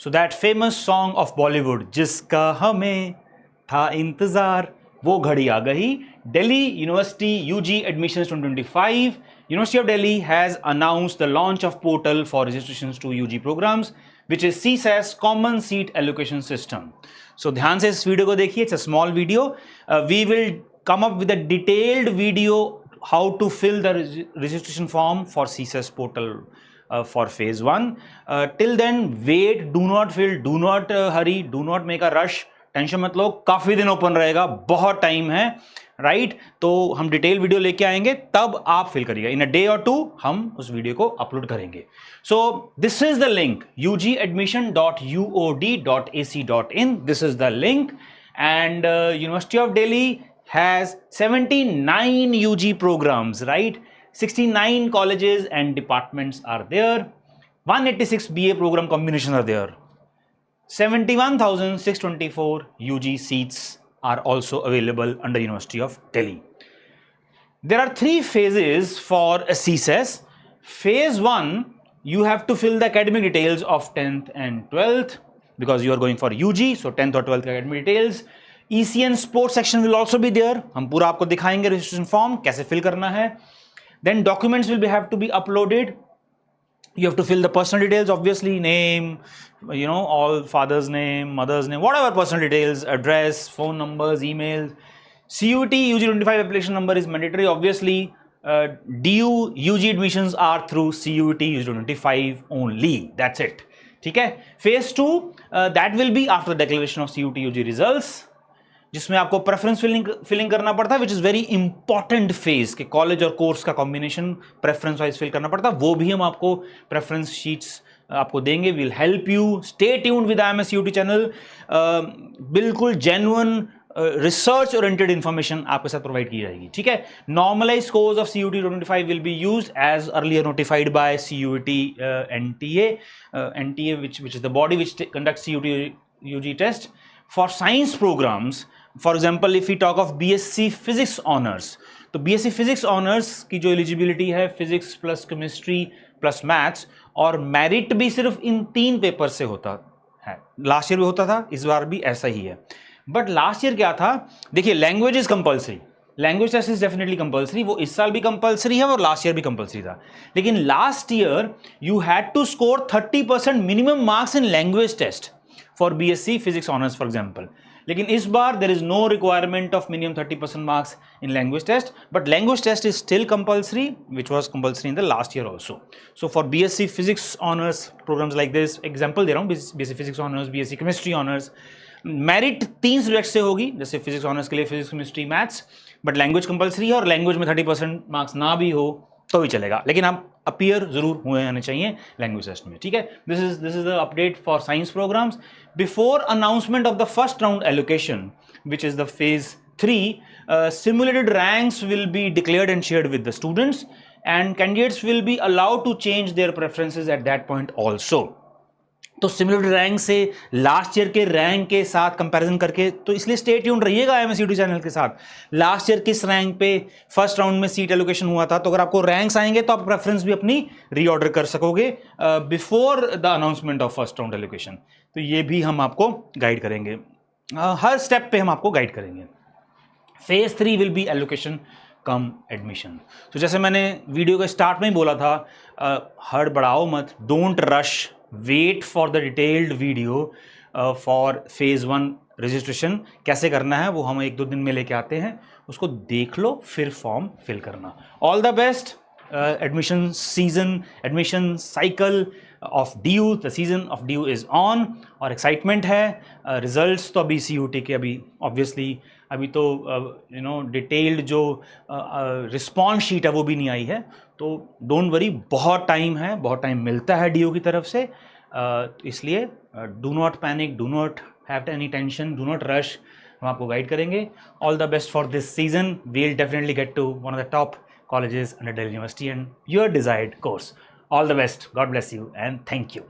So that famous song of Bollywood, जिसका हमें था इंतजार, वो घड़ी आ गई. Delhi University UG Admissions 2025. University of Delhi has announced the launch of portal for registrations to UG programs, which is CSAS Common Seat Allocation System. So ध्यान से इस वीडियो को देखिए. It's a small video. We will come up with a detailed video how to fill the registration form for CSAS portal for phase 1. Till then, wait, do not fill, do not hurry, do not make a rush. Tension मत लो, काफी दिन open रहेगा, बहुत time है, right? तो हम detail video लेके आएंगे, तब आप फिल करिएगा. इन अ डे और 2 हम उस वीडियो को अपलोड करेंगे. So this is the link ugadmission.uod.ac.in. This is the link. And university of Delhi has 79 UG programs, right? 69 colleges and departments are there. 186 BA program combinations are there. 71,624 UG seats are also available under University of Delhi. There are 3 phases for CSAS. Phase 1, you have to fill the academic details of 10th and 12th because you are going for UG, so 10th or 12th academic details. ECN sports section will also be there. हम पूरा आपको दिखाएंगे registration form कैसे fill करना है. Then documents will have to be uploaded. You have to fill the personal details, obviously, name, all father's name, mother's name, whatever personal details, address, phone numbers, emails. CUT UG 25 application number is mandatory, obviously. DU UG admissions are through CUT UG 25 only. That's it. ठीक है? Phase 2, that will be after the declaration of CUT UG results, जिसमें आपको preference filling करना पड़ता है, which is very important phase के college और course का कॉम्बिनेशन प्रेफरेंस वाइज फिल करना पड़ता है. वो भी हम आपको प्रेफरेंस शीट्स आपको देंगे. Will help you. Stay tuned with IIMS CUT channel. बिल्कुल जेन्युइन रिसर्च ओरिएंटेड इंफॉर्मेशन आपके साथ प्रोवाइड की जाएगी. ठीक है? Normalise scores of CUT 25 will be used as earlier notified by CUT NTA which is the body which conducts CUT UG test. For science programs, for example, if we talk of BSc Physics Honors, तो BSc Physics Honors की जो eligibility है physics plus chemistry plus maths, और merit भी सिर्फ इन 3 paper से होता है. लास्ट ईयर भी होता था, इस बार भी ऐसा ही है. बट लास्ट ईयर क्या था, देखिए, language is compulsory. Language test is definitely compulsory. वो इस साल भी कंपल्सरी है और लास्ट ईयर भी कंपल्सरी था. लेकिन last year you had to score 30% minimum marks in language test for BSc Physics Honors, for example. लेकिन इस बार there is no requirement of minimum 30% marks in language test, but language test is still compulsory, which was compulsory in the last year also. So for BSc Physics Honors programs like this, example दे रहा हूँ, BSc Physics Honors, BSc Chemistry Honors, merit 3 subject से होगी, जैसे physics honours के लिए physics, chemistry, maths, but language compulsory है, और language में 30% मार्क्स ना भी हो तो भी चलेगा, लेकिन आप अपीयर जरूर हुए आने चाहिए लैंग्वेज टेस्ट में. ठीक है? This is the update for science programmes. Before announcement of the first round allocation, which is the phase 3, simulated ranks will be declared and shared with the students, and candidates will be allowed to change their preferences at that point also. तो simulated rank से last year के rank के साथ comparison करके, तो इसलिए stay tuned रहिएगा IIMS CUT channel के साथ. लास्ट ईयर किस रैंक पे फर्स्ट राउंड में सीट एलोकेशन हुआ था, तो अगर आपको रैंक्स आएंगे तो आप प्रेफरेंस भी अपनी रीऑर्डर कर सकोगे before the announcement of first round allocation. तो ये भी हम आपको गाइड करेंगे, हर स्टेप पे हम आपको गाइड करेंगे. Phase 3 will be allocation come admission. तो जैसे मैंने वीडियो के स्टार्ट में ही बोला था, हड़बड़ाओ मत, don't rush, wait for the detailed video for phase 1 registration. कैसे करना है वो हम 1-2 दिन में लेके आते हैं, उसको देख लो, फिर फॉर्म फिल करना. All the best. Admission season, admission cycle of DU, the season of DU is on, और एक्साइटमेंट है. रिजल्ट्स तो अभी CUT के अभी ऑब्वियसली अभी तो डिटेल्ड जो रिस्पॉन्स शीट है वो भी नहीं आई है, तो डोंट वरी, बहुत टाइम है, बहुत टाइम मिलता है DU की तरफ से. इसलिए do not panic, do not have any tension, do not rush. हम आपको गाइड करेंगे. All the best for this season. We'll definitely get to one of the top colleges under Delhi University and your desired course. All the best. God bless you and thank you.